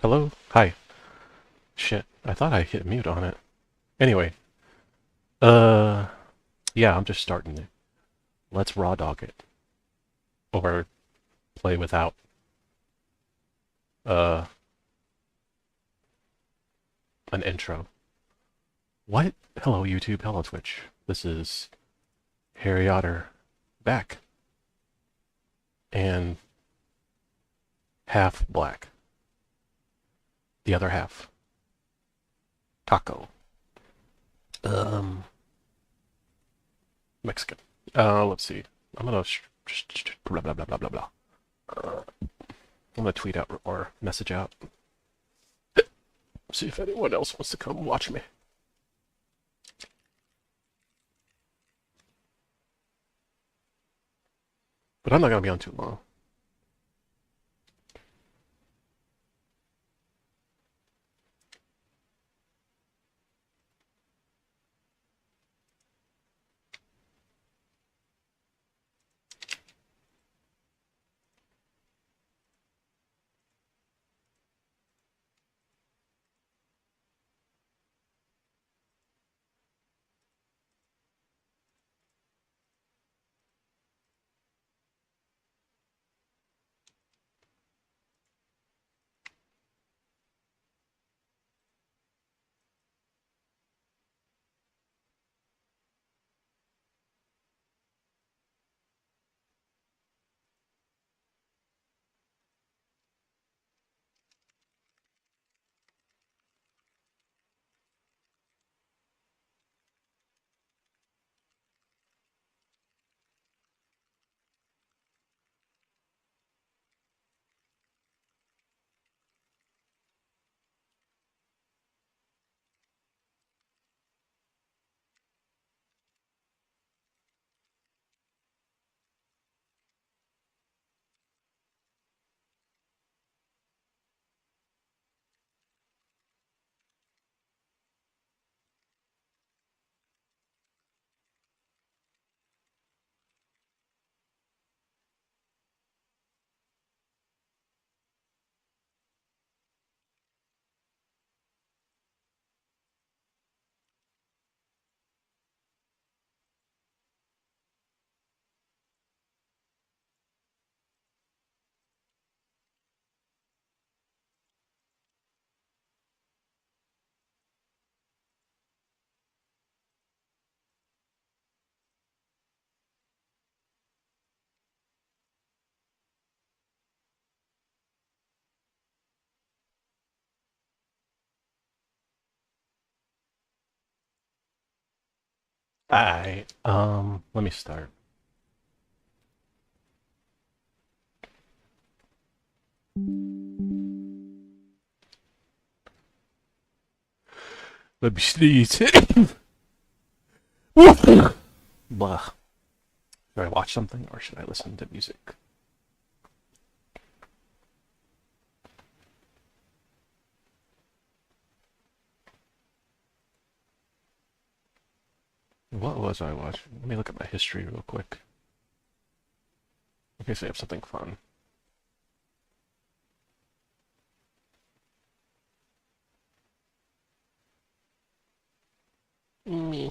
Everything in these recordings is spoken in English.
Hello? Hi. Shit, I thought I hit mute on it. Anyway, uh, yeah, I'm just starting it. Let's raw dog it. Or play without, uh, an intro. What? Hello, YouTube. Hello, Twitch. This is Harry Otter back. And half black. The other half. Taco. Um, Mexican. Let's see. I'm gonna just blah blah blah blah blah blah. I'm gonna tweet out or message out. See if anyone else wants to come watch me. But I'm not gonna be on too long. Alright, let me start. Let me sneeze. Blah. Should I watch something or should I listen to music? What was I watching? Let me look at my history real quick. In case I have something fun. Me.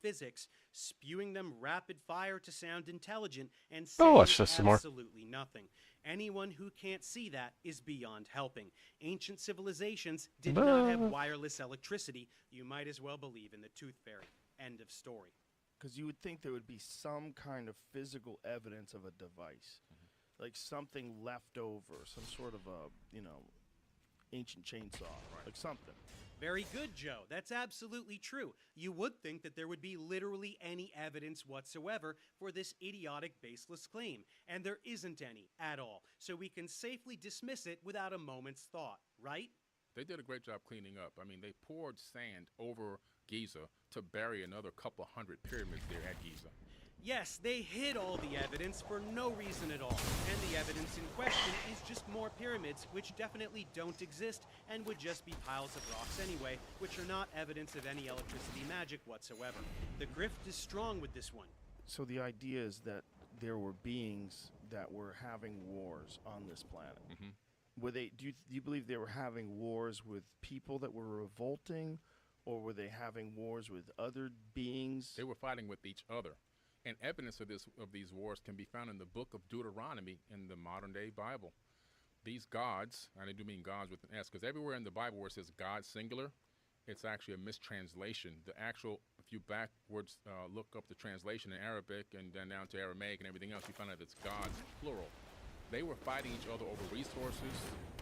Physics, spewing them rapid fire to sound intelligent and I'll saying watch this some more. absolutely nothing. Anyone who can't see that is beyond helping. Ancient civilizations did not have wireless electricity. You might as well believe in the tooth fairy. End of story. Because you would think there would be some kind of physical evidence of a device, like something left over, some sort of a, ancient chainsaw, like something. Very good, Joe. That's absolutely true. You would think that there would be literally any evidence whatsoever for this idiotic, baseless claim, and there isn't any at all, so we can safely dismiss it without a moment's thought, right? They did a great job cleaning up. I mean, they poured sand over Giza to bury another couple hundred pyramids there at Giza. Yes, they hid all the evidence for no reason at all, and the evidence in question is just more pyramids, which definitely don't exist and would just be piles of rocks anyway, which are not evidence of any electricity magic whatsoever. The grift is strong with this one. So the idea is that there were beings that were having wars on this planet. Mhm. Were they? Do you believe they were having wars with people that were revolting, or were they having wars with other beings? They were fighting with each other. And evidence of these wars can be found in the book of Deuteronomy in the modern day Bible. These gods, and I do mean gods with an S, because everywhere in the Bible where it says God singular, it's actually a mistranslation. The actual, if you backwards look up the translation in Arabic and then down to Aramaic and everything else, you find out it's gods plural. They were fighting each other over resources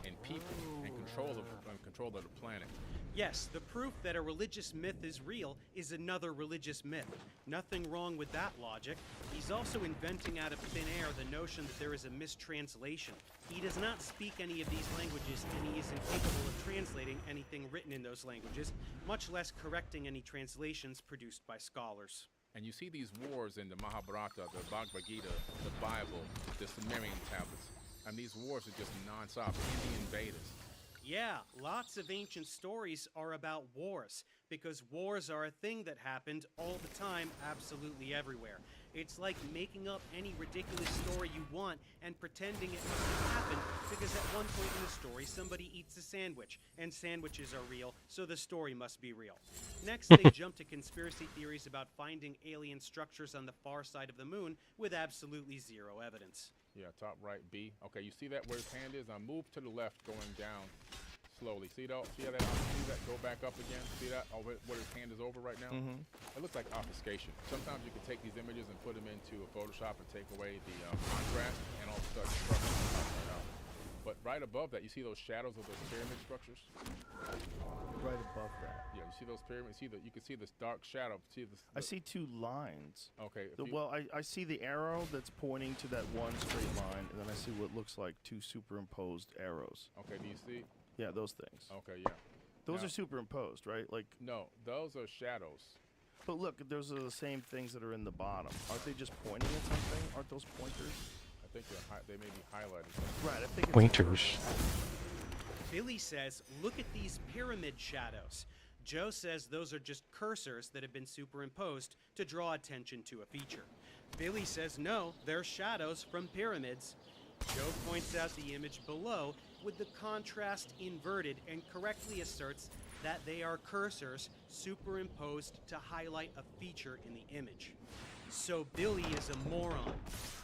and people and control of the planet. Yes, the proof that a religious myth is real is another religious myth. Nothing wrong with that logic. He's also inventing out of thin air the notion that there is a mistranslation. He does not speak any of these languages, and he is incapable of translating anything written in those languages, much less correcting any translations produced by scholars. And you see these wars in the Mahabharata, the Bhagavad Gita, the Bible, the Sumerian tablets. And these wars are just nonstop, Indian Vedas. Yeah, lots of ancient stories are about wars, because wars are a thing that happened all the time, absolutely everywhere. It's like making up any ridiculous story you want and pretending it must have happened because at one point in the story somebody eats a sandwich, and sandwiches are real, so the story must be real. Next, they jump to conspiracy theories about finding alien structures on the far side of the moon with absolutely zero evidence. Yeah, top right, B. Okay, you see that where his hand is? Now move to the left, going down slowly. See that? See that? See that? Go back up again. See that? Oh, where his hand is over right now? Mm-hmm. It looks like obfuscation. Sometimes you can take these images and put them into a Photoshop and take away the contrast, and all of a sudden, the structure comes right out. But right above that, you see those shadows of those pyramid structures? Right above that. Yeah, you see those pyramids? You can see this dark shadow. See this? I see two lines. Okay. Well, I see the arrow that's pointing to that one straight line, and then I see what looks like two superimposed arrows. Okay, do you see? Yeah, those things. Okay, yeah. Those Now- are superimposed, right? Like, No, those are shadows. but look, those are the same things that are in the bottom. Aren't they just pointing at something? Aren't those pointers? I think they may be highlighted. Right, I think it's Pointers. Billy says, look at these pyramid shadows. Joe says those are just cursors that have been superimposed to draw attention to a feature. Billy says no, they're shadows from pyramids. Joe points out the image below with the contrast inverted and correctly asserts that they are cursors superimposed to highlight a feature in the image. So Billy is a moron.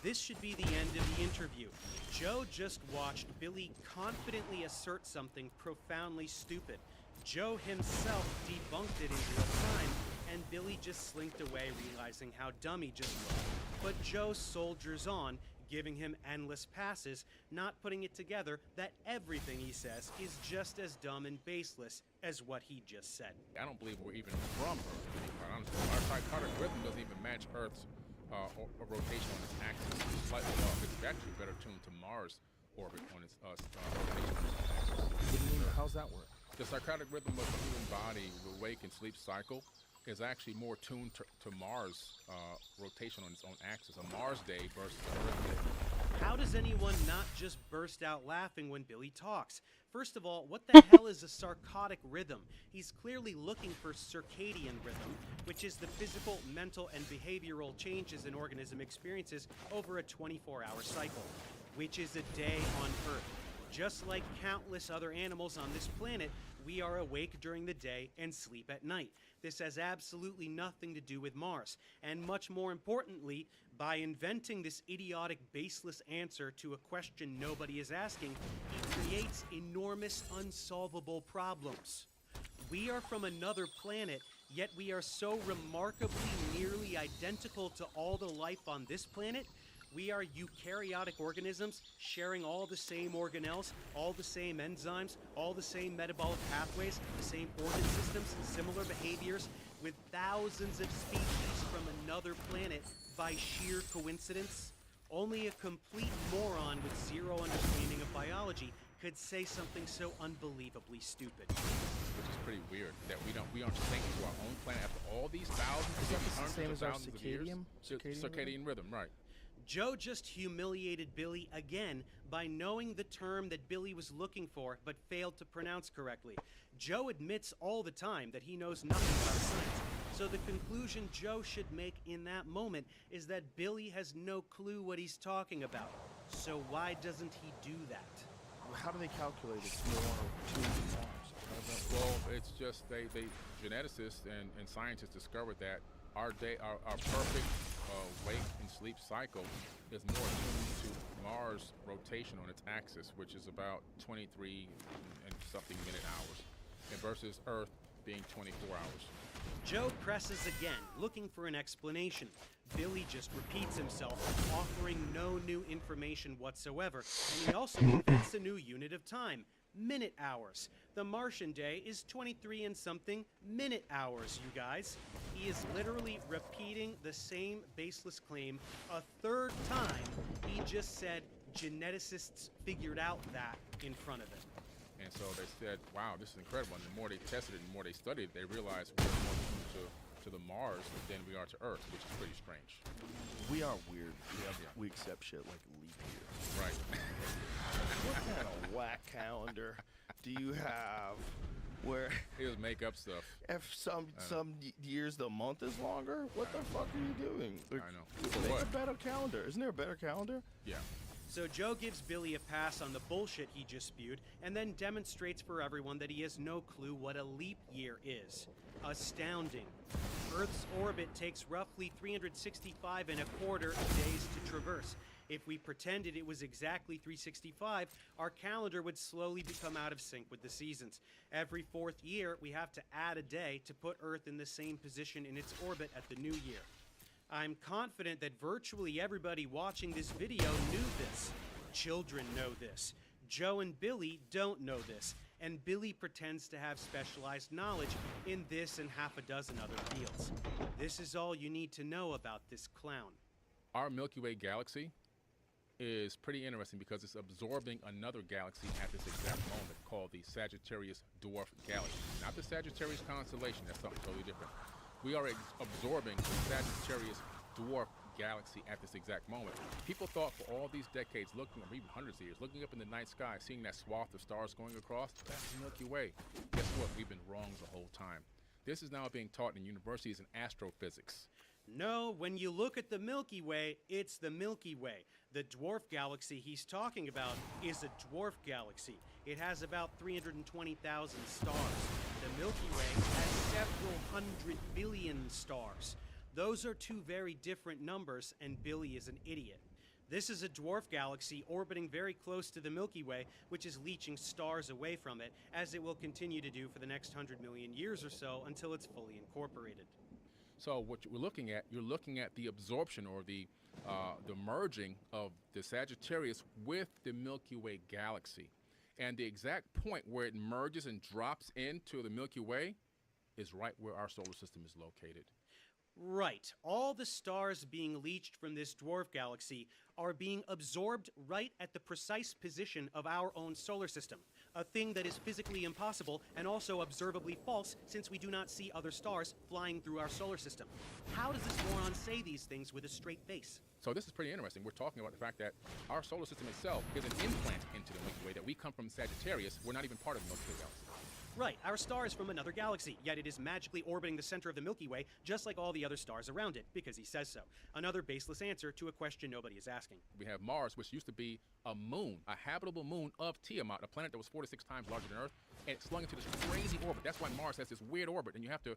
This should be the end of the interview. Joe just watched Billy confidently assert something profoundly stupid. Joe himself debunked it in real time, and Billy just slinked away realizing how dumb he just was. But Joe soldiers on, giving him endless passes, not putting it together that everything he says is just as dumb and baseless as what he just said. I don't believe we're even from Earth, to be quite honest. Our psychotic rhythm doesn't even match Earth's rotation on its axis. It's slightly off. It's actually better tuned to Mars' orbit on its rotation on its axis. How's that work? The psychotic rhythm of the human body, the wake and sleep cycle, is actually more tuned to Mars' rotation on its own axis. A Mars day versus a Earth day. How does anyone not just burst out laughing when Billy talks? First of all, what the hell is a sarcodic rhythm? He's clearly looking for circadian rhythm, which is the physical, mental, and behavioral changes an organism experiences over a 24-hour cycle, which is a day on Earth. Just like countless other animals on this planet, we are awake during the day and sleep at night. This has absolutely nothing to do with Mars. And much more importantly, by inventing this idiotic, baseless answer to a question nobody is asking, he creates enormous, unsolvable problems. We are from another planet, yet we are so remarkably nearly identical to all the life on this planet. We are eukaryotic organisms sharing all the same organelles, all the same enzymes, all the same metabolic pathways, the same organ systems, similar behaviors, with thousands of species from another planet by sheer coincidence. Only a complete moron with zero understanding of biology could say something so unbelievably stupid. which is pretty weird that we aren't synced to our own planet after all these thousands, Is that the hundreds same of as our thousands of years. circadian Circadian rhythm, right? Joe just humiliated Billy again by knowing the term that Billy was looking for but failed to pronounce correctly. Joe admits all the time that he knows nothing about science, so the conclusion Joe should make in that moment is that Billy has no clue what he's talking about. So why doesn't he do that? How do they calculate it's 1 or 2 times? How does that work? Well, it's just they geneticists and scientists discovered that our perfect wake and sleep cycle is more attuned to Mars' rotation on its axis, which is about 23 and something minute hours, and versus Earth being 24 hours. Joe presses again, looking for an explanation. Billy just repeats himself, offering no new information whatsoever, and he also invents a new unit of time, minute hours. The Martian day is 23 and something minute hours, you guys. He is literally repeating the same baseless claim a third time. He just said geneticists figured out that in front of it. And so they said, wow, this is incredible. And the more they tested it and the more they studied it, they realized we're more attuned to the Mars than we are to Earth, which is pretty strange. We are weird. We accept shit like leap year. Right. What kind of whack calendar do you have where It was make up stuff. if some years the month is longer? What the fuck are you doing? I know. For Make what? a better calendar. Isn't there a better calendar? Yeah. So Joe gives Billy a pass on the bullshit he just spewed, and then demonstrates for everyone that he has no clue what a leap year is. Astounding. Earth's orbit takes roughly 365 and a quarter days to traverse. If we pretended it was exactly 365, our calendar would slowly become out of sync with the seasons. Every fourth year, we have to add a day to put Earth in the same position in its orbit at the new year. I'm confident that virtually everybody watching this video knew this. Children know this. Joe and Billy don't know this, and Billy pretends to have specialized knowledge in this and half a dozen other fields. This is all you need to know about this clown. Our Milky Way galaxy is pretty interesting because it's absorbing another galaxy at this exact moment called the Sagittarius Dwarf Galaxy. Not the Sagittarius constellation, that's something totally different. We are absorbing the Sagittarius Dwarf Galaxy at this exact moment. People thought for all these decades, looking, or even hundreds of years, looking up in the night sky, seeing that swath of stars going across, that's the Milky Way. Guess what? We've been wrong the whole time. This is now being taught in universities in astrophysics. No, when you look at the Milky Way, it's the Milky Way. The dwarf galaxy he's talking about is a dwarf galaxy. It has about 320,000 stars. The Milky Way has several hundred billion stars. Those are two very different numbers, and Billy is an idiot. This is a dwarf galaxy orbiting very close to the Milky Way, which is leeching stars away from it, as it will continue to do for the next 100 million years or so until it's fully incorporated. So what you're looking at the absorption or the merging of the Sagittarius with the Milky Way galaxy. And the exact point where it merges and drops into the Milky Way is right where our solar system is located. Right. All the stars being leached from this dwarf galaxy are being absorbed right at the precise position of our own solar system, a thing that is physically impossible and also observably false since we do not see other stars flying through our solar system. How does this moron say these things with a straight face? So this is pretty interesting. We're talking about the fact that our solar system itself is an implant into the Milky Way, that we come from Sagittarius. We're not even part of the Milky Way galaxy. Right, our star is from another galaxy, yet it is magically orbiting the center of the Milky Way, just like all the other stars around it, because he says so. Another baseless answer to a question nobody is asking. We have Mars, which used to be a moon, a habitable moon of Tiamat, a planet that was 4 to 6 times larger than Earth, and it's slung into this crazy orbit. That's why Mars has this weird orbit, and you have to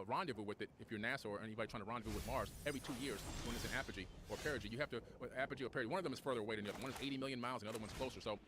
rendezvous with it if you're NASA or anybody trying to rendezvous with Mars every 2 years when it's in apogee or perigee. You have to apogee or perigee. One of them is further away than the other. One is 80 million miles, and the other one's closer. So,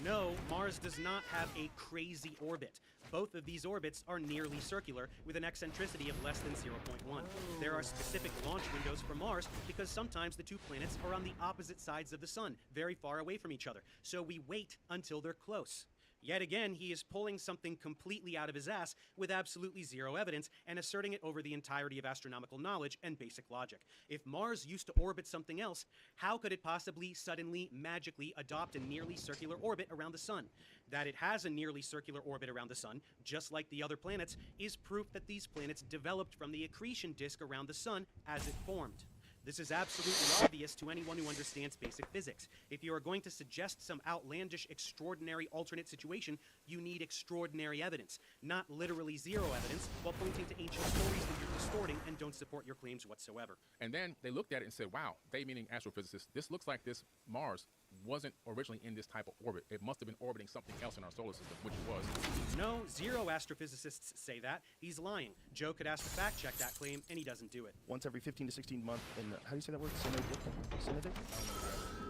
no, Mars does not have a crazy orbit. Both of these orbits are nearly circular with an eccentricity of less than 0.1. There are specific launch windows for Mars because sometimes the two planets are on the opposite sides of the sun, very far away from each other. So we wait until they're close. Yet again, he is pulling something completely out of his ass with absolutely zero evidence and asserting it over the entirety of astronomical knowledge and basic logic. If Mars used to orbit something else, how could it possibly, suddenly, magically adopt a nearly circular orbit around the sun? That it has a nearly circular orbit around the sun, just like the other planets, is proof that these planets developed from the accretion disk around the sun as it formed. This is absolutely obvious to anyone who understands basic physics. If you are going to suggest some outlandish, extraordinary alternate situation, you need extraordinary evidence, not literally zero evidence, while pointing to ancient stories that you're distorting and don't support your claims whatsoever. And then they looked at it and said, wow, they meaning astrophysicists, this looks like this Mars wasn't originally in this type of orbit. It must have been orbiting something else in our solar system, which it was. No, zero astrophysicists say that. He's lying. Joe could ask to fact check that claim, and he doesn't do it. Once every 15 to 16 month, in the, how do you say that word? Synodic? Synodic?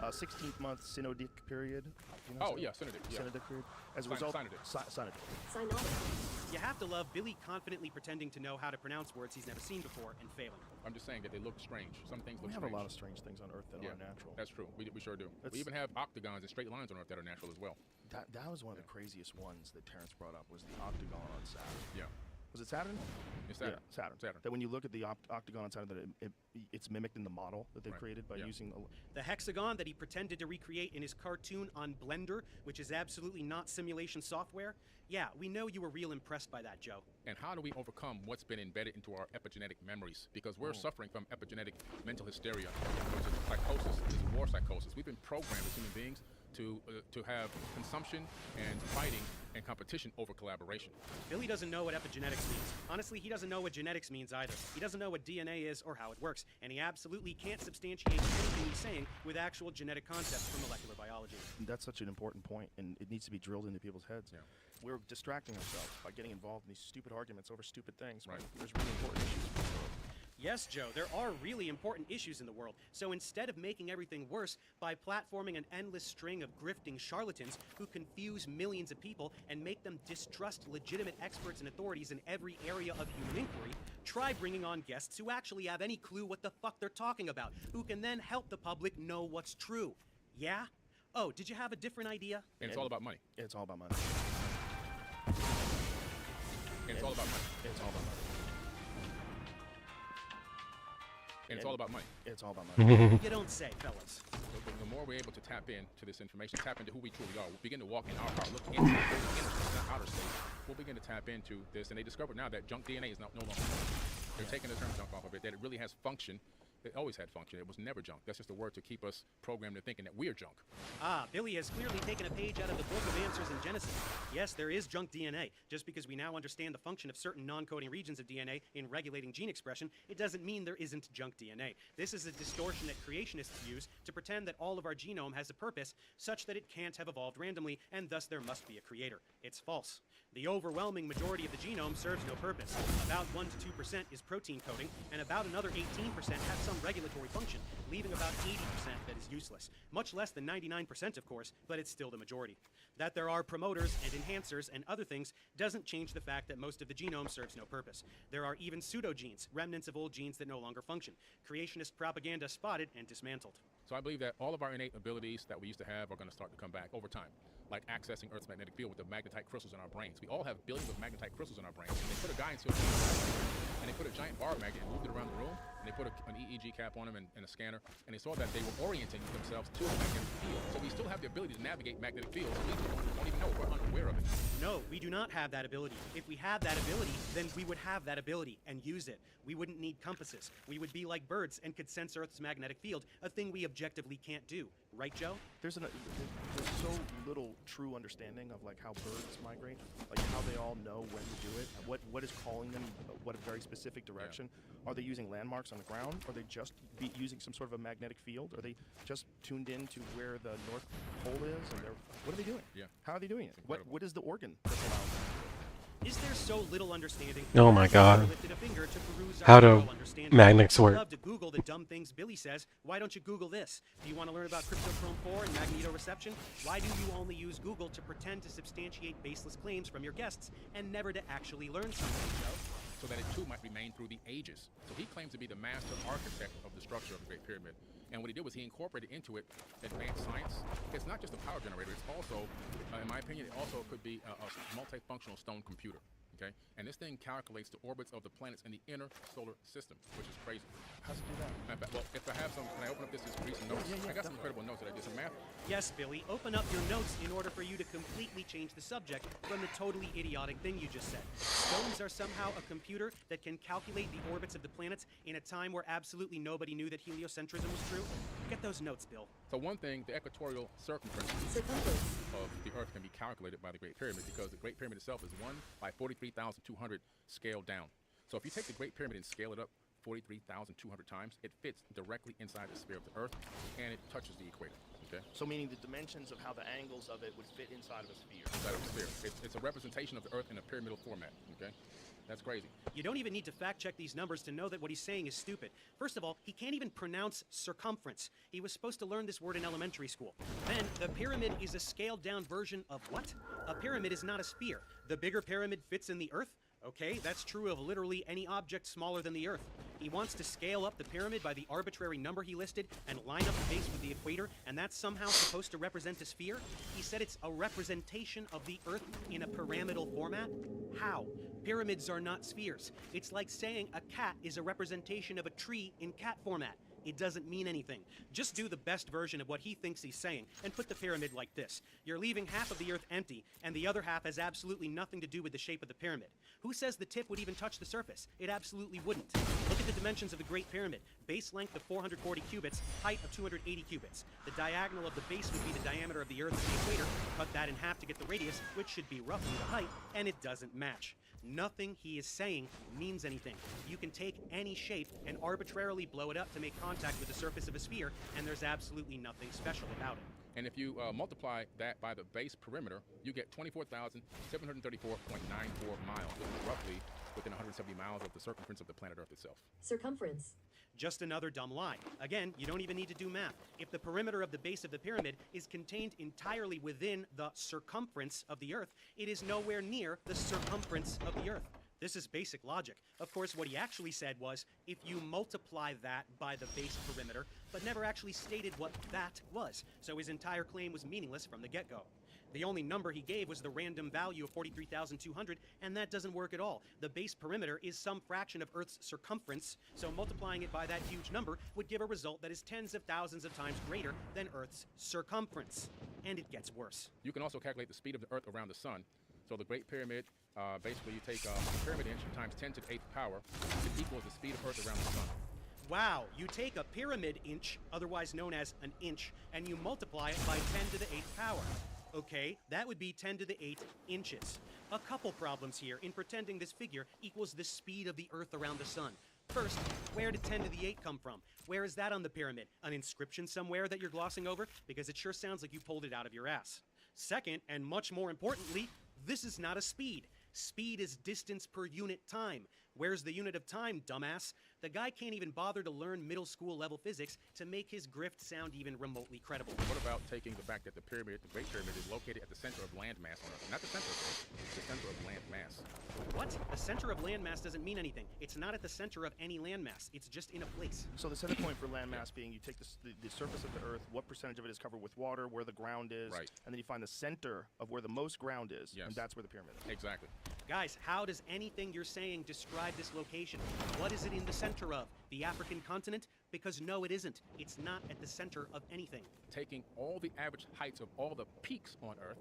16th month synodic period. You know Oh, yeah, Synodic. Yeah. Synodic period. As a Syn- result, synodic. synodic. You have to love Billy confidently pretending to know how to pronounce words he's never seen before and failing. I'm just saying that they look strange. Some things look We have strange. a lot of strange things on Earth that Yeah, are natural. that's true. We sure do. It's- We even have octagons and straight lines on Earth that are natural as well. That was one of the craziest ones that Terrence brought up, was the octagon on Saturn. Yeah. Was it Saturn? It's Saturn. Yeah, Saturn. Saturn. That when you look at the octagon on Saturn, that it's mimicked in the model that they've Right. created by Yeah. using. The hexagon that he pretended to recreate in his cartoon on Blender, which is absolutely not simulation software. Yeah, we know you were real impressed by that, Joe. And how do we overcome what's been embedded into our epigenetic memories? Because we're suffering from epigenetic mental hysteria, which is psychosis, this is war psychosis. We've been programmed as human beings to have consumption and fighting and competition over collaboration. Billy doesn't know what epigenetics means. Honestly, he doesn't know what genetics means either. He doesn't know what DNA is or how it works, and he absolutely can't substantiate anything he's saying with actual genetic concepts from molecular biology. That's such an important point, and it needs to be drilled into people's heads. Yeah. We're distracting ourselves by getting involved in these stupid arguments over stupid things. Right. There's really important issues for the world. Yes, Joe, there are really important issues in the world. So instead of making everything worse by platforming an endless string of grifting charlatans who confuse millions of people and make them distrust legitimate experts and authorities in every area of human inquiry, try bringing on guests who actually have any clue what the fuck they're talking about, who can then help the public know what's true. Yeah? Oh, did you have a different idea? And it's all about money. It's all about money. And it's all about money. It's all about money. And it's all about money. It's all about money. You don't say, fellas. The more we're able to tap into this information, tap into who we truly are, we'll begin to walk in our heart, look into the inner space, not outer space. We'll begin to tap into this, and they discovered now that junk DNA is no longer. They're taking the term junk off of it, that it really has function. It always had function. It was never junk. That's just a word to keep us programmed into thinking that we're junk. Ah, Billy has clearly taken a page out of the Book of Answers in Genesis. Yes, there is junk DNA. Just because we now understand the function of certain non-coding regions of DNA in regulating gene expression, it doesn't mean there isn't junk DNA. This is a distortion that creationists use to pretend that all of our genome has a purpose such that it can't have evolved randomly, and thus there must be a creator. It's false. The overwhelming majority of the genome serves no purpose. About 1 to 2% is protein coding, and about another 18% has some regulatory function, leaving about 80% that is useless. Much less than 99%, of course, but it's still the majority. That there are promoters and enhancers and other things doesn't change the fact that most of the genome serves no purpose. There are even pseudogenes, remnants of old genes that no longer function. Creationist propaganda spotted and dismantled. So I believe that all of our innate abilities that we used to have are going to start to come back over time, like accessing Earth's magnetic field with the magnetite crystals in our brains. We all have billions of magnetite crystals in our brains. And they put a guy into a and they put a giant bar magnet and moved it around the room, and they put an EEG cap on him and a scanner, and they saw that they were orienting themselves to a magnetic field. So we still have the ability to navigate magnetic fields. We don't even know. We're unaware of it. No, we do not have that ability. If we had that ability, then we would have that ability and use it. We wouldn't need compasses. We would be like birds and could sense Earth's magnetic field, a thing we objectively can't do. Right, Joe? There's so little true understanding of like how birds migrate, like how they all know when to do it, what is calling them, what a very specific direction. Are they using landmarks on the ground? Are they just using some sort of a magnetic field? Are they just tuned in to where the North Pole is? And what are they doing? Yeah. How are they doing it? Incredible. What is the organ that's allowing them to do it? Is there so little understanding? Oh my God. Never lifted a finger to peruse How our do moral understanding. magnets I'd work? love to Google the dumb things Billy says. Why don't you Google this? Do you want to learn about cryptochrome 4 and magnetoreception? Why do you only use Google to pretend to substantiate baseless claims from your guests and never to actually learn something, Joe? So that it too might remain through the ages. So he claims to be the master architect of the structure of the Great Pyramid. And what he did was he incorporated into it advanced science. It's not just a power generator. It's also, in my opinion, it also could be a multifunctional stone computer. Okay, and this thing calculates the orbits of the planets in the inner solar system, which is crazy. How's it do that? Well, if I have some, can I open up this recent notes? Yeah, I got some definitely. incredible notes that I did some math. Yes, Billy, open up your notes in order for you to completely change the subject from the totally idiotic thing you just said. Stones are somehow a computer that can calculate the orbits of the planets in a time where absolutely nobody knew that heliocentrism was true. Get those notes, Bill. So one thing, the equatorial circumference of the Earth can be calculated by the Great Pyramid because the Great Pyramid itself is 1 by 43,200 scaled down. So if you take the Great Pyramid and scale it up 43,200 times, it fits directly inside the sphere of the Earth, and it touches the equator. Okay? So meaning the dimensions of how the angles of it would fit inside of a sphere. Inside of a sphere. It's a representation of the Earth in a pyramidal format. Okay? That's crazy. You don't even need to fact check these numbers to know that what he's saying is stupid. First of all, he can't even pronounce circumference. He was supposed to learn this word in elementary school. Then, the pyramid is a scaled down version of what? A pyramid is not a sphere. The bigger pyramid fits in the Earth? Okay, that's true of literally any object smaller than the Earth. He wants to scale up the pyramid by the arbitrary number he listed and line up the base with the equator, and that's somehow supposed to represent a sphere? He said it's a representation of the Earth in a pyramidal format? How? Pyramids are not spheres. It's like saying a cat is a representation of a tree in cat format. It doesn't mean anything. Just do the best version of what he thinks he's saying and put the pyramid like this. You're leaving half of the Earth empty, and the other half has absolutely nothing to do with the shape of the pyramid. Who says the tip would even touch the surface? It absolutely wouldn't. Look at the dimensions of the Great Pyramid. Base length of 440 cubits, height of 280 cubits. The diagonal of the base would be the diameter of the Earth at the equator. Cut that in half to get the radius, which should be roughly the height, and it doesn't match. Nothing he is saying means anything. You can take any shape and arbitrarily blow it up to make contact with the surface of a sphere, and there's absolutely nothing special about it. And if you multiply that by the base perimeter, you get 24,734.94 miles, which is roughly within 170 miles of the circumference of the planet Earth itself. Circumference. Just another dumb lie. Again, you don't even need to do math. If the perimeter of the base of the pyramid is contained entirely within the circumference of the Earth, it is nowhere near the circumference of the Earth. This is basic logic. Of course, what he actually said was, if you multiply that by the base perimeter, but never actually stated what that was, so his entire claim was meaningless from the get-go. The only number he gave was the random value of 43,200, and that doesn't work at all. The base perimeter is some fraction of Earth's circumference, so multiplying it by that huge number would give a result that is tens of thousands of times greater than Earth's circumference. And it gets worse. You can also calculate the speed of the Earth around the sun. So the Great Pyramid, basically you take a pyramid inch times 10 to the 8th power, it equals the speed of Earth around the sun. Wow, you take a pyramid inch, otherwise known as an inch, and you multiply it by 10 to the 8th power. Okay, that would be 10 to the 8 inches. A couple problems here in pretending this figure equals the speed of the Earth around the sun. First, where did 10 to the 8 come from? Where is that on the pyramid? An inscription somewhere that you're glossing over? Because it sure sounds like you pulled it out of your ass. Second, and much more importantly, this is not a speed. Speed is distance per unit time. Where's the unit of time, dumbass? The guy can't even bother to learn middle school level physics to make his grift sound even remotely credible. What about taking the fact that the pyramid, the Great Pyramid, is located at the center of landmass on Earth? Not the center of Earth, the center of landmass. What? The center of landmass doesn't mean anything. It's not at the center of any landmass. It's just in a place. So the center point for landmass being you take the surface of the Earth, what percentage of it is covered with water, where the ground is, Right. and then you find the center of where the most ground is, Yes. and that's where the pyramid is. Exactly. Guys, how does anything you're saying describe this location? What is it in the center of? The African continent? Because no, it isn't. It's not at the center of anything. Taking all the average heights of all the peaks on Earth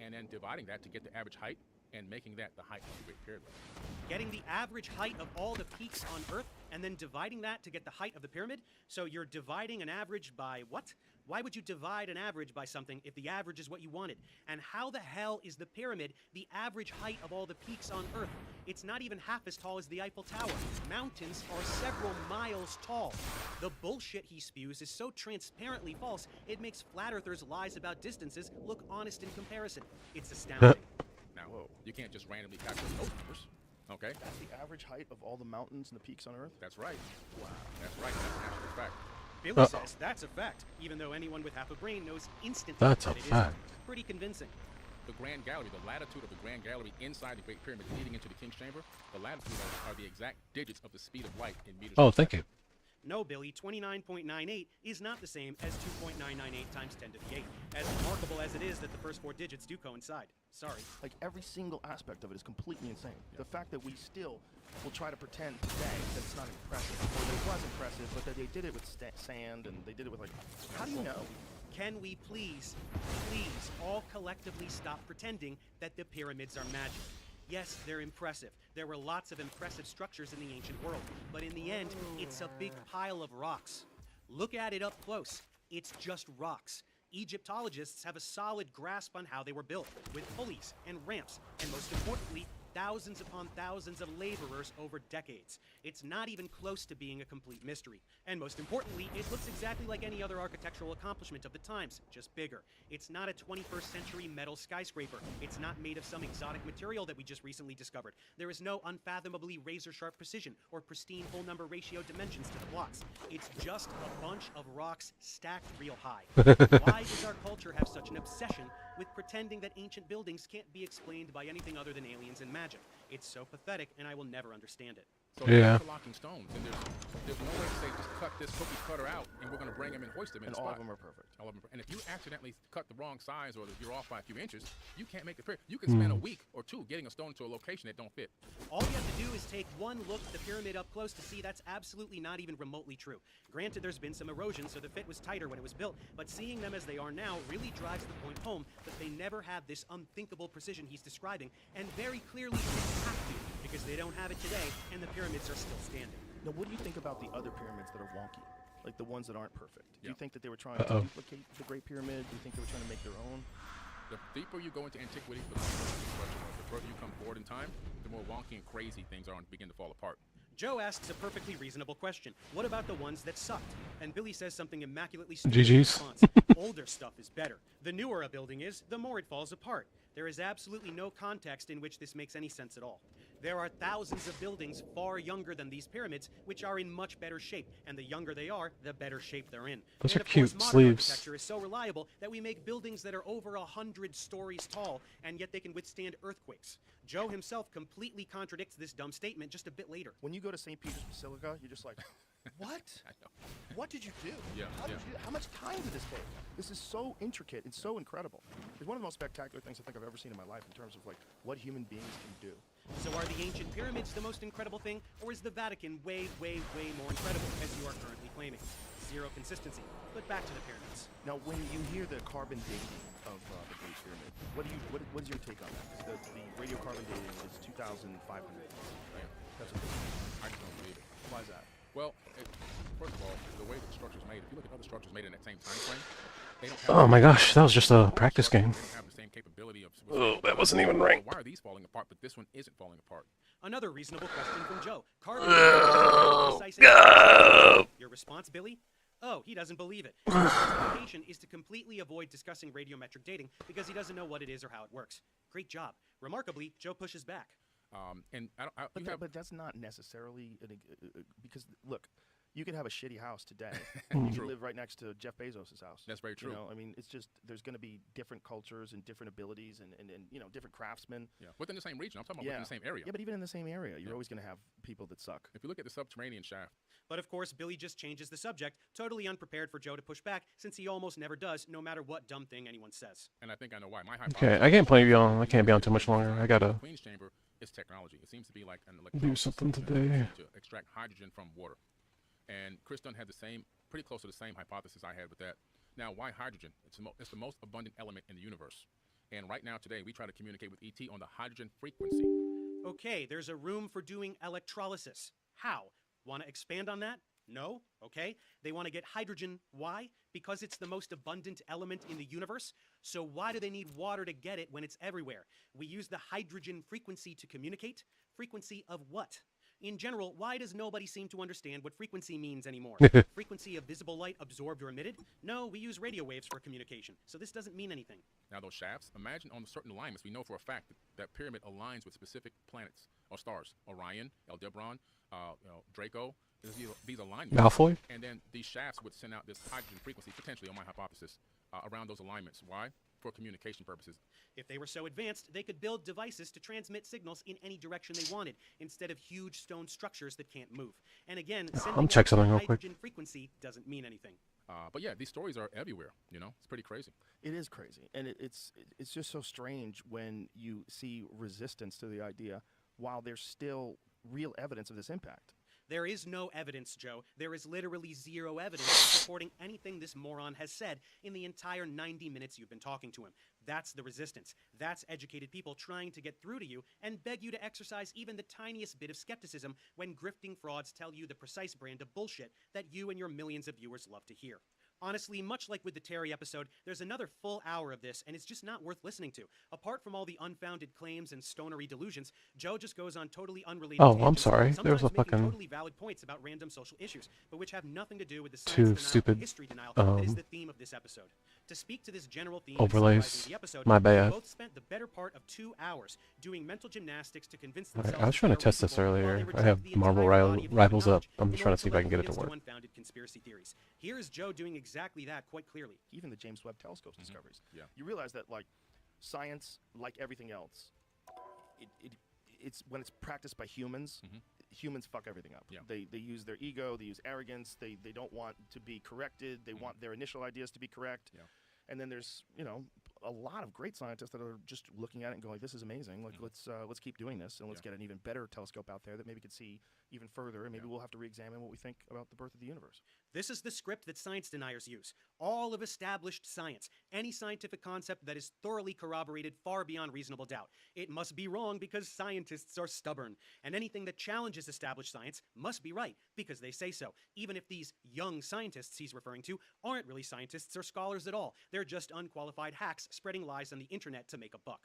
and then dividing that to get the average height and making that the height of the Great Pyramid. Getting the average height of all the peaks on Earth and then dividing that to get the height of the pyramid? So you're dividing an average by what? Why would you divide an average by something if the average is what you wanted? And how the hell is the pyramid the average height of all the peaks on Earth? It's not even half as tall as the Eiffel Tower. Mountains are several miles tall. The bullshit he spews is so transparently false, it makes flat earthers' lies about distances look honest in comparison. It's astounding. Now, you can't just randomly calculate those numbers, okay? That's the average height of all the mountains and the peaks on Earth? That's right. Wow. That's right. That's an actual fact. Billy says that's a fact, even though anyone with half a brain knows instantly That's that a it fact. isn't. Pretty convincing. The Grand Gallery, the latitude of the Grand Gallery inside the Great Pyramid leading into the King's Chamber, the latitude are the exact digits of the speed of light in meters Oh, per thank second. you. No, Billy, 29.98 is not the same as 2.998 times 10 to the 8. As remarkable as it is that the first 4 digits do coincide. Sorry. Like, every single aspect of it is completely insane. The fact that we still will try to pretend today that it's not impressive, or that it was impressive, but that they did it with sand, and they did it with, like, how do you know? Can we please all collectively stop pretending that the pyramids are magic? Yes, they're impressive. There were lots of impressive structures in the ancient world, but in the end, it's a big pile of rocks. Look at it up close. It's just rocks. Egyptologists have a solid grasp on how they were built, with pulleys and ramps, and most importantly, thousands upon thousands of laborers over decades. It's not even close to being a complete mystery. And most importantly, it looks exactly like any other architectural accomplishment of the times, just bigger. It's not a 21st century metal skyscraper. It's not made of some exotic material that we just recently discovered. There is no unfathomably razor-sharp precision or pristine whole number ratio dimensions to the blocks. It's just a bunch of rocks stacked real high. Why does our culture have such an obsession with pretending that ancient buildings can't be explained by anything other than aliens and magic? It's so pathetic, and I will never understand it. So Yeah. they're interlocking stones, and there's no way to say just cut this cookie cutter out, and we're going to bring them and hoist them in And the all spot. of them are perfect. All of them. And if you accidentally cut the wrong size, or you're off by a few inches, you can't make the pyramid. You can spend a week or two getting a stone to a location that don't fit. All you have to do is take one look at the pyramid up close to see that's absolutely not even remotely true. Granted, there's been some erosion, so the fit was tighter when it was built, but seeing them as they are now really drives the point home that they never have this unthinkable precision he's describing, and very clearly didn't have to, because they don't have it today, and the pyramids are still standing. Now, what do you think about the other pyramids that are wonky? Like the ones that aren't perfect? Do you Yeah. think that they were trying to duplicate the Great Pyramid? Do you think they were trying to make their own? The deeper you go into antiquity, the more the question was. The further you come forward in time, the more wonky and crazy things are and begin to fall apart. Joe asks a perfectly reasonable question. What about the ones that sucked? And Billy says something immaculately stupid in GG's. response. Older stuff is better. The newer a building is, the more it falls apart. There is absolutely no context in which this makes any sense at all. There are thousands of buildings far younger than these pyramids, which are in much better shape, and the younger they are, the better shape they're in. Those and are of course, cute modern sleeves. architecture is so reliable that we make buildings that are over 100 stories tall, and yet they can withstand earthquakes. Joe himself completely contradicts this dumb statement just a bit later. When you go to St. Peter's Basilica, you're just like, what? I know. What did you do? Yeah, How much time did this take? This is so intricate and so incredible. It's one of the most spectacular things I think I've ever seen in my life in terms of like what human beings can do. So are the ancient pyramids the most incredible thing, or is the Vatican way, way, way more incredible, as you are currently claiming? Zero consistency. But back to the pyramids. Now, when you hear the carbon dating of the Great Pyramid, what is your take on that? 'Cause the radiocarbon dating is 2,500. That's what I just don't believe it. why is that? Well, first of all, the way the structure's made, if you look at other structures made in that same time frame, they don't have Oh my gosh, that was just a practice game. They don't have the same capability of. Oh, that wasn't even right. Why are these falling apart, but this one isn't falling apart? Another reasonable question from Joe. Carbon dating is precise. Your response, Billy? Oh, he doesn't believe it. His justification is to completely avoid discussing radiometric dating because he doesn't know what it is or how it works. Great job. Remarkably, Joe pushes back. And I don't. But, You have, but that's not necessarily because look, you could have a shitty house today. And you could live right next to Jeff Bezos' house. That's very true. You know, I mean, it's just there's going to be different cultures and different abilities and you know different craftsmen. yeah, within the same region. I'm talking about within the same area. Yeah, but even in the same area, you're always going to have people that suck. If you look at the subterranean shaft, But of course, Billy just changes the subject, totally unprepared for Joe to push back, since he almost never does, no matter what dumb thing anyone says. and I think I know why. My Okay, I can't play you on. I can't be on too much longer. I gotta Queen's chamber is technology. It seems to be like an do something today. to extract hydrogen from water. And Chris Dunn had the same, pretty close to the same hypothesis I had with that. Now, why hydrogen? It's the most abundant element in the universe. And right now, today, we try to communicate with ET on the hydrogen frequency. Okay, there's a room for doing electrolysis. How? Want to expand on that? No? Okay. They want to get hydrogen. Why? Because it's the most abundant element in the universe. So why do they need water to get it when it's everywhere? We use the hydrogen frequency to communicate. Frequency of what? In general, why does nobody seem to understand what frequency means anymore? Frequency of visible light absorbed or emitted? No, we use radio waves for communication. So this doesn't mean anything. Now, those shafts, imagine on certain alignments, we know for a fact that that pyramid aligns with specific planets or stars. Orion, Aldebaran, Draco, these alignments, Malfoy? and then these shafts would send out this hydrogen frequency, potentially on my hypothesis, around those alignments. Why? For communication purposes. If they were so advanced, they could build devices to transmit signals in any direction they wanted, instead of huge stone structures that can't move. And again, sending I'm check out something real hydrogen quick. frequency doesn't mean anything. But yeah, these stories are everywhere. You know, it's pretty crazy. It is crazy, and it's just so strange when you see resistance to the idea while there's still real evidence of this impact. There is no evidence, Joe. There is literally zero evidence supporting anything this moron has said in the entire 90 minutes you've been talking to him. That's the resistance. That's educated people trying to get through to you and beg you to exercise even the tiniest bit of skepticism when grifting frauds tell you the precise brand of bullshit that you and your millions of viewers love to hear. Honestly, much like with the Terry episode, there's another full hour of this, and it's just not worth listening to. Apart from all the unfounded claims and stonery delusions, Joe just goes on totally unrelated Oh, I'm tangents, sorry. There was a sometimes making fucking totally valid points about random social issues, but which have nothing to do with the science two denial stupid and history denial that is the theme of this episode. To speak to this general theme and overlays. summarizing the episode, My we bad. both spent the better part of 2 hours doing mental gymnastics to convince Alright, themselves I was trying to that they're test this reasonable, while earlier. they I reject have the Marvel entire body of Rivals human up. I'm knowledge just in trying order to see if I can get it to against work. unfounded conspiracy theories. Here is Joe doing exactly that quite clearly. Even the James Webb Telescope's discoveries. Yeah. You realize that, like, science, like everything else, it's when it's practiced by humans, humans fuck everything up. Yeah. They use their ego, they use arrogance, they don't want to be corrected, they want their initial ideas to be correct. Yeah. And then there's, you know, a lot of great scientists that are just looking at it and going, this is amazing. Like, let's keep doing this, and let's get an even better telescope out there that maybe could see even further, and maybe we'll have to re-examine what we think about the birth of the universe. This is the script that science deniers use. All of established science, any scientific concept that is thoroughly corroborated far beyond reasonable doubt. It must be wrong because scientists are stubborn. And anything that challenges established science must be right because they say so, even if these young scientists he's referring to aren't really scientists or scholars at all. They're just unqualified hacks spreading lies on the internet to make a buck.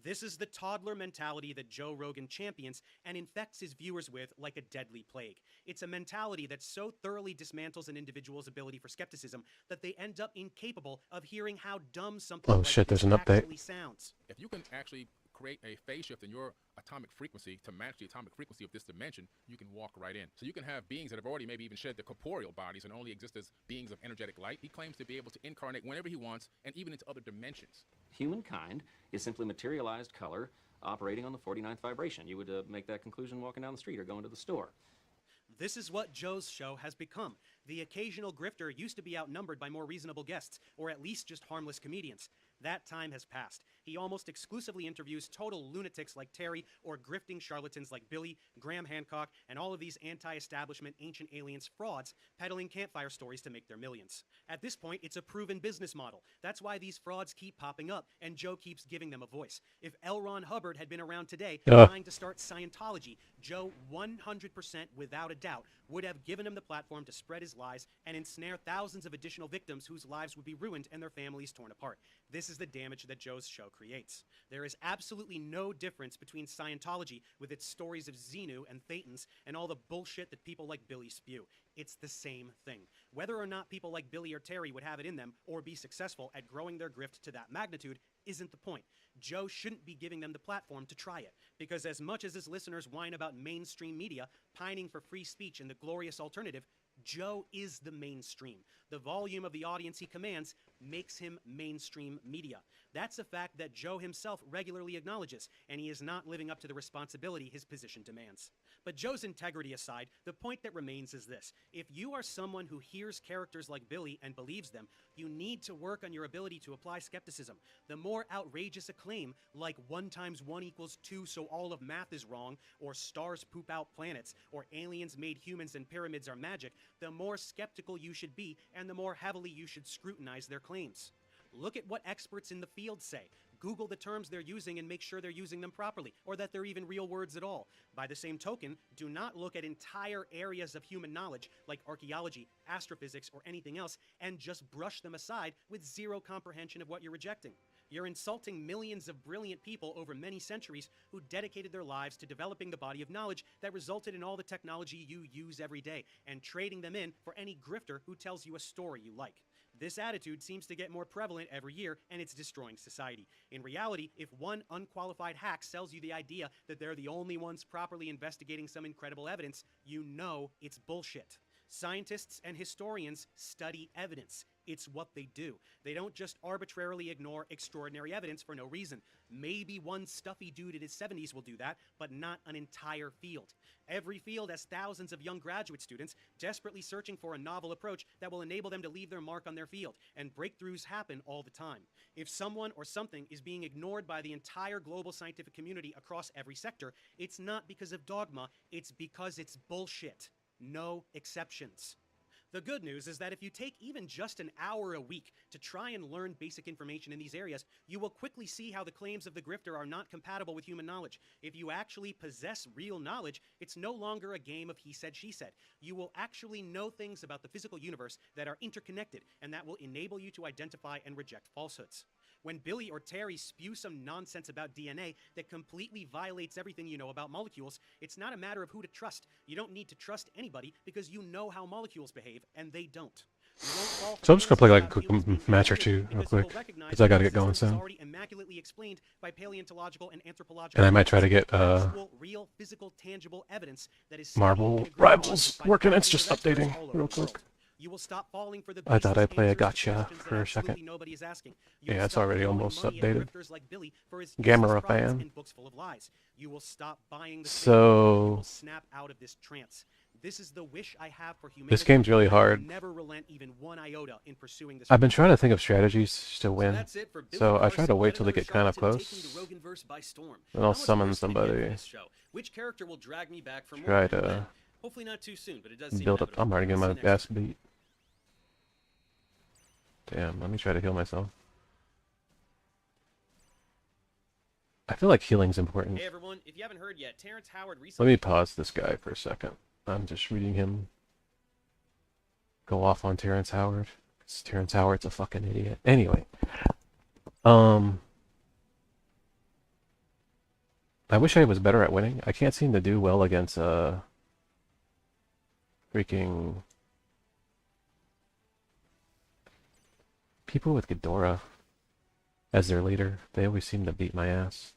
This is the toddler mentality that Joe Rogan champions and infects his viewers with like a deadly plague. It's a mentality that so thoroughly dismantles an individual's ability for skepticism that they end up incapable of hearing how dumb something like shit, this there's an update. actually sounds. If you can actually create a phase shift in your atomic frequency to match the atomic frequency of this dimension, you can walk right in. So you can have beings that have already maybe even shed their corporeal bodies and only exist as beings of energetic light. He claims to be able to incarnate whenever he wants and even into other dimensions. Humankind is simply materialized color operating on the 49th vibration. You would make that conclusion walking down the street or going to the store. This is what Joe's show has become. The occasional grifter used to be outnumbered by more reasonable guests, or at least just harmless comedians. That time has passed. He almost exclusively interviews total lunatics like Terry or grifting charlatans like Billy, Graham Hancock, and all of these anti-establishment ancient aliens frauds peddling campfire stories to make their millions. At this point, it's a proven business model. That's why these frauds keep popping up, and Joe keeps giving them a voice. If L. Ron Hubbard had been around today trying to start Scientology, Joe 100% without a doubt would have given him the platform to spread his lies and ensnare thousands of additional victims whose lives would be ruined and their families torn apart. This is the damage that Joe's show creates. There is absolutely no difference between Scientology with its stories of Xenu and Thetans and all the bullshit that people like Billy spew. It's the same thing. Whether or not people like Billy or Terry would have it in them or be successful at growing their grift to that magnitude isn't the point. Joe shouldn't be giving them the platform to try it, because as much as his listeners whine about mainstream media pining for free speech and the glorious alternative, Joe is the mainstream. The volume of the audience he commands makes him mainstream media. That's a fact that Joe himself regularly acknowledges, and he is not living up to the responsibility his position demands. But Joe's integrity aside, the point that remains is this. If you are someone who hears characters like Billy and believes them, you need to work on your ability to apply skepticism. The more outrageous a claim, like 1 × 1 = 2 so all of math is wrong, or stars poop out planets, or aliens made humans and pyramids are magic, the more skeptical you should be and the more heavily you should scrutinize their claims. Look at what experts in the field say. Google the terms they're using and make sure they're using them properly, or that they're even real words at all. By the same token, do not look at entire areas of human knowledge, like archaeology, astrophysics, or anything else, and just brush them aside with zero comprehension of what you're rejecting. You're insulting millions of brilliant people over many centuries who dedicated their lives to developing the body of knowledge that resulted in all the technology you use every day, and trading them in for any grifter who tells you a story you like. This attitude seems to get more prevalent every year, and it's destroying society. In reality, if one unqualified hack sells you the idea that they're the only ones properly investigating some incredible evidence, you know it's bullshit. Scientists and historians study evidence. It's what they do. They don't just arbitrarily ignore extraordinary evidence for no reason. Maybe one stuffy dude in his 70s will do that, but not an entire field. Every field has thousands of young graduate students desperately searching for a novel approach that will enable them to leave their mark on their field, and breakthroughs happen all the time. If someone or something is being ignored by the entire global scientific community across every sector, it's not because of dogma, it's because it's bullshit. No exceptions. The good news is that if you take even just an hour a week to try and learn basic information in these areas, you will quickly see how the claims of the grifter are not compatible with human knowledge. If you actually possess real knowledge, it's no longer a game of he said, she said. You will actually know things about the physical universe that are interconnected, and that will enable you to identify and reject falsehoods. When Billy or Terry spew some nonsense about DNA that completely violates everything you know about molecules, it's not a matter of who to trust. You don't need to trust anybody because you know how molecules behave, and they don't. So I'm just gonna play like a quick match or two real quick, because I gotta get going soon. Already immaculately explained by paleontological and anthropological. And I might try to get real, physical, tangible evidence that is Marvel Rivals working. It's just updating real quick. You will stop falling for the I thought I'd play a answers to gotcha questions for that a second. absolutely nobody is asking. You Yeah, will it's stop already throwing almost money at updated. grifters like Billy for his Gamera useless profits fan. and books full of lies. You will stop buying the So- fake. You will snap out of this trance. This is the wish I have for humanity. This game's really and I will hard. never relent even one iota in pursuing this. I've been trying to think of strategies to So win. that's it for Billy So I try Carson. to wait Let till they another get kind of charlatan take close. the Roganverse by storm. And I'll How much summon worse can it get for somebody. this show? Which character will drag me back for more? Try to Hopefully not too soon, but it does seem build up. inevitable. I'm already getting See my you next ass beat. Damn, let me try to heal myself. I feel like healing's important. Hey everyone, if you haven't heard yet, Terrence Howard recently. Let me pause this guy for a second. I'm just reading him go off on Terrence Howard. 'Cause Terrence Howard's a fucking idiot. Anyway. I wish I was better at winning. I can't seem to do well against freaking people with Ghidorah as their leader. They always seem to beat my ass.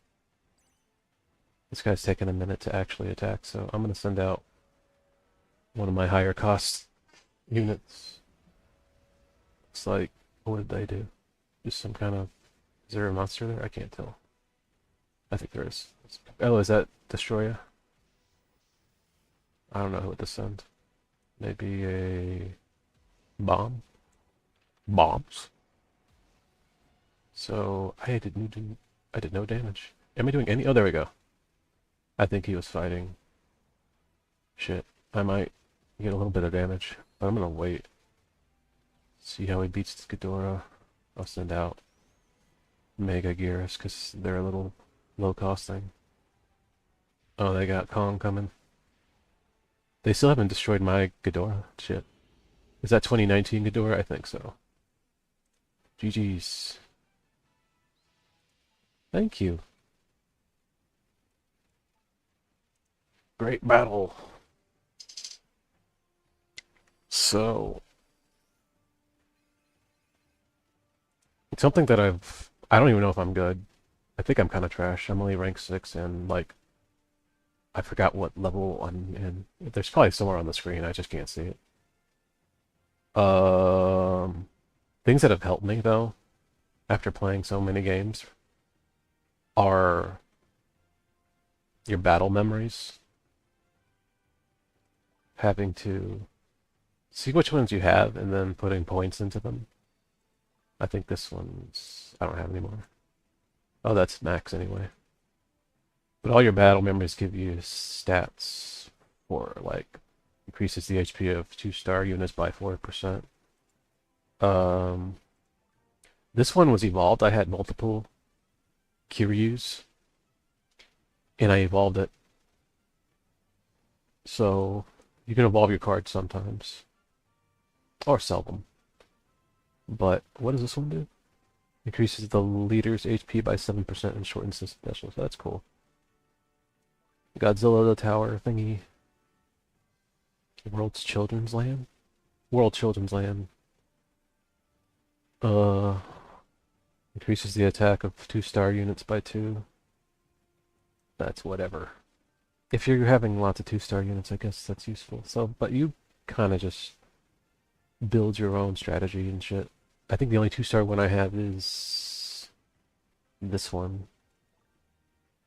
This guy's taking a minute to actually attack, so I'm gonna send out one of my higher cost units. It's like, what did they do? Just some kind of... Is there a monster there? I can't tell. I think there is. Oh, is that Destroyer? I don't know who it would send. Maybe a... bomb? Bombs? So, I did no damage. Am I doing any... Oh, there we go. I think he was fighting... Shit. I might get a little bit of damage, but I'm gonna wait. See how he beats Ghidorah. I'll send out Mega Gears, because they're a little low-cost thing. Oh, they got Kong coming. They still haven't destroyed my Ghidorah. Shit. Is that 2019 Ghidorah? I think so. GG's. Thank you. Great battle. So... something that I don't even know if I'm good. I think I'm kind of trash. I'm only rank 6 and like I forgot what level I'm in. There's probably somewhere on the screen. I just can't see it. Things that have helped me though after playing so many games are your battle memories. Having to see which ones you have and then putting points into them. I think this one's... I don't have any more. Oh, that's max anyway. But all your battle memories give you stats for, like, increases the HP of 2-star units by 4%. This one was evolved. I had multiple Kiryus, and I evolved it. So, you can evolve your cards sometimes. Or sell them. But what does this one do? Increases the leader's HP by 7% and shortens the special. So that's cool. Godzilla the tower thingy. World's Children's Land? World Children's Land. Uh, increases the attack of 2-star units by 2. That's whatever. If you're having lots of 2-star units, I guess that's useful. So, but you kind of just build your own strategy and shit. I think the only 2-star one I have is this one.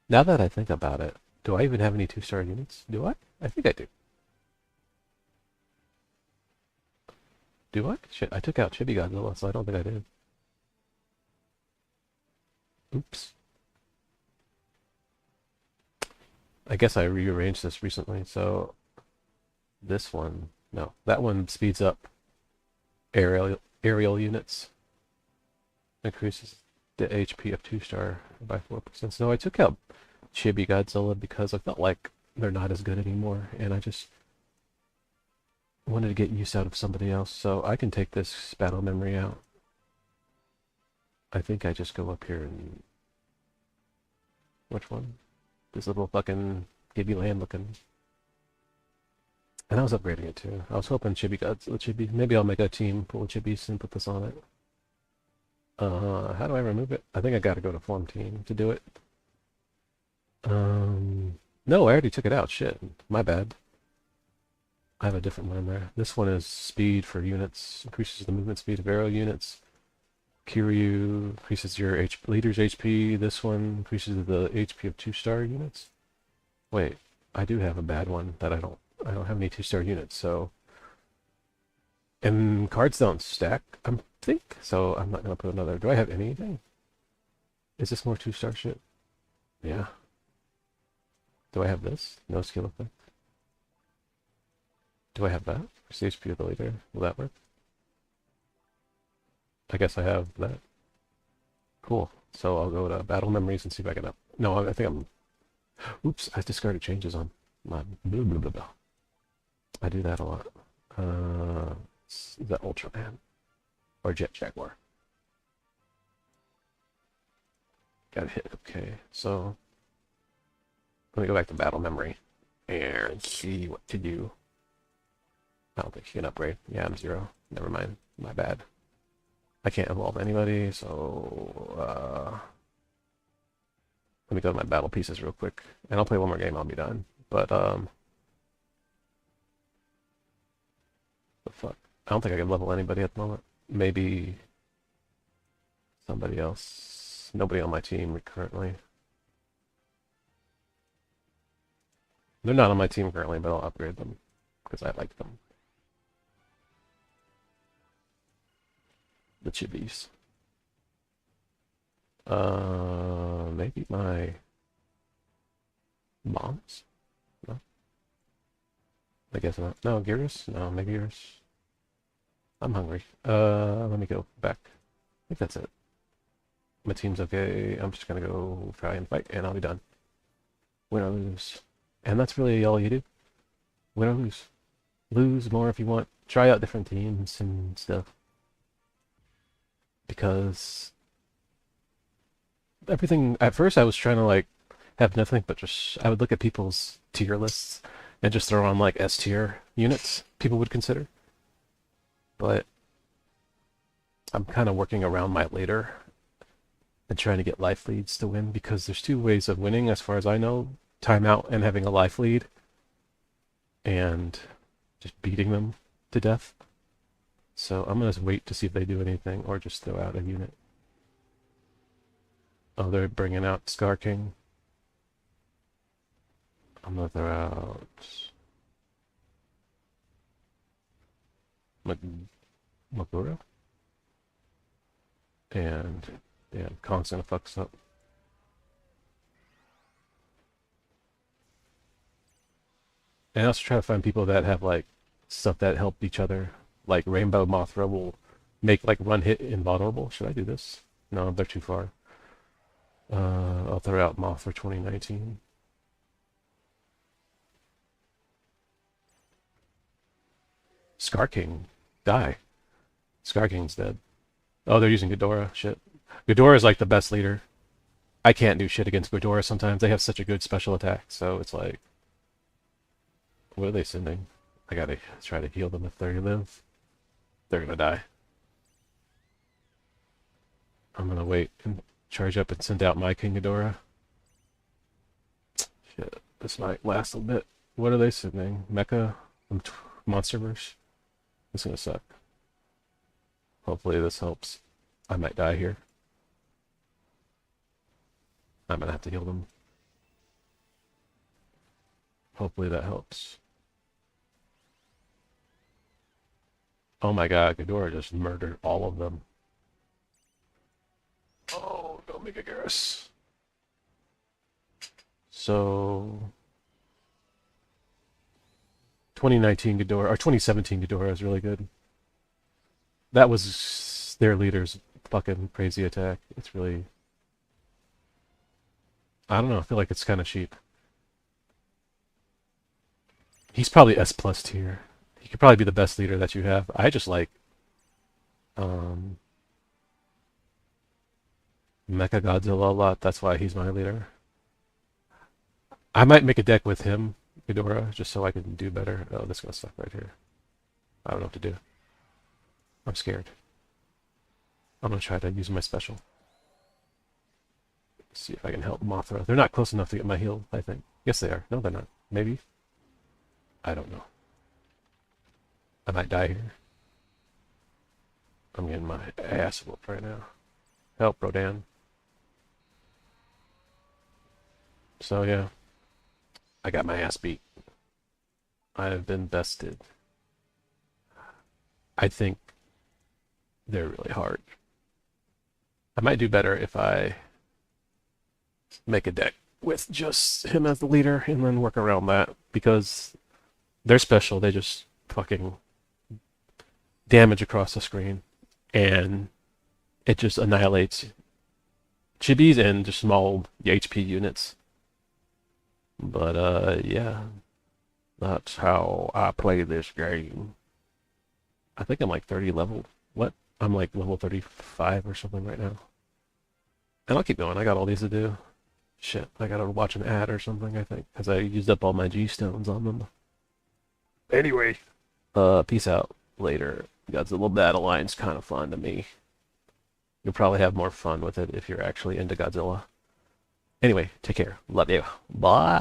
Now that I think about it, do I even have any 2-star units? Do I? I think I do. Do I? Shit, I took out Chibi Godzilla, so I don't think I did. Oops. I guess I rearranged this recently, so this one, no, that one speeds up aerial units, increases the HP of 2-star by 4%. So I took out Chibi Godzilla because I felt like they're not as good anymore, and I just wanted to get use out of somebody else, so I can take this battle memory out. I think I just go up here and... Which one? This little fucking Gibby land looking. And I was upgrading it too. I was hoping Chibi. Maybe I'll make a team full of Chibis and put this on it. How do I remove it? I think I gotta go to form team to do it. No, I already took it out. Shit. My bad. I have a different one in there. This one is speed for units. Increases the movement speed of arrow units. Kiryu increases your leader's HP. This one increases the HP of 2-star units. Wait, I do have a bad one that I don't have any 2-star units, so... And cards don't stack, I think, so I'm not going to put another... Do I have anything? Is this more 2-star shit? Yeah. Do I have this? No skill effect. Do I have that? Where's the HP of the leader? Will that work? I guess I have that. Cool. So I'll go to battle memories and see if I can up... No, I think I'm... Oops, I discarded changes on my blah blah blah blah. I do that a lot. Is that Ultraman? Or Jet Jaguar? Gotta hit okay. So let me go back to battle memory and see what to do. I don't think you can upgrade. Yeah, I'm 0. Never mind. My bad. I can't evolve anybody, so let me go to my battle pieces real quick. And I'll play one more game, I'll be done. But the fuck? I don't think I can level anybody at the moment. Maybe somebody else. Nobody on my team currently. They're not on my team currently, but I'll upgrade them because I like them. The chibis. Maybe my moms? No? I guess not. No, Gears? No, maybe Gears. I'm hungry. Let me go back. I think that's it. My team's okay. I'm just gonna go try and fight, and I'll be done. Win or lose. And that's really all you do. Win or lose. Lose more if you want. Try out different teams and stuff. Because everything... At first I was trying to, like, have nothing but just... I would look at people's tier lists and just throw on, like, S-tier units people would consider. But I'm kind of working around my later and trying to get life leads to win, because there's 2 ways of winning as far as I know. Timeout and having a life lead and just beating them to death. So I'm going to wait to see if they do anything or just throw out a unit. Oh, they're bringing out Scar King. I'm going to throw out Maguro. And yeah, Kong's going to fuck us up. And I also try to find people that have, like, stuff that help each other. Like Rainbow Mothra will make, like, run hit invulnerable. Should I do this? No, they're too far. I'll throw out Mothra 2019. Scar King. Die. Scar King's dead. Oh, they're using Ghidorah. Shit. Ghidorah is, like, the best leader. I can't do shit against Ghidorah sometimes. They have such a good special attack, so it's like... What are they sending? I gotta try to heal them if they live. They're gonna die. I'm gonna wait and charge up and send out my King Ghidorah. Shit, this might last a bit. What are they sending? Mecha from Monsterverse? This is gonna suck. Hopefully this helps. I might die here. I'm gonna have to heal them. Hopefully that helps. Oh my god, Ghidorah just murdered all of them. Oh, don't make a Garrus. So 2019 Ghidorah or 2017 Ghidorah is really good. That was their leader's fucking crazy attack. It's really, I don't know, I feel like it's kind of cheap. He's probably S plus tier. He could probably be the best leader that you have. I just like um Mecha Godzilla a lot. That's why he's my leader. I might make a deck with him, Ghidorah, just so I can do better. Oh, this is gonna suck right here. I don't know what to do. I'm scared. I'm gonna try to use my special. See if I can help Mothra. They're not close enough to get my heal, I think. Yes, they are. No, they're not. Maybe. I don't know. I might die here. I'm getting my ass whooped right now. Help, Rodan. So, yeah. I got my ass beat. I've been bested. I think they're really hard. I might do better if I make a deck with just him as the leader and then work around that, because they're special. They just fucking damage across the screen and it just annihilates chibis and just small HP units. But yeah, that's how I play this game. I think I'm like 30 level. What? I'm like level 35 or something right now. And I'll keep going. I got all these to do. Shit, I gotta watch an ad or something, I think, because I used up all my G-stones on them. Anyway, peace out later. Godzilla Battle Line's kind of fun to me. You'll probably have more fun with it if you're actually into Godzilla. Anyway, take care. Love you. Bye.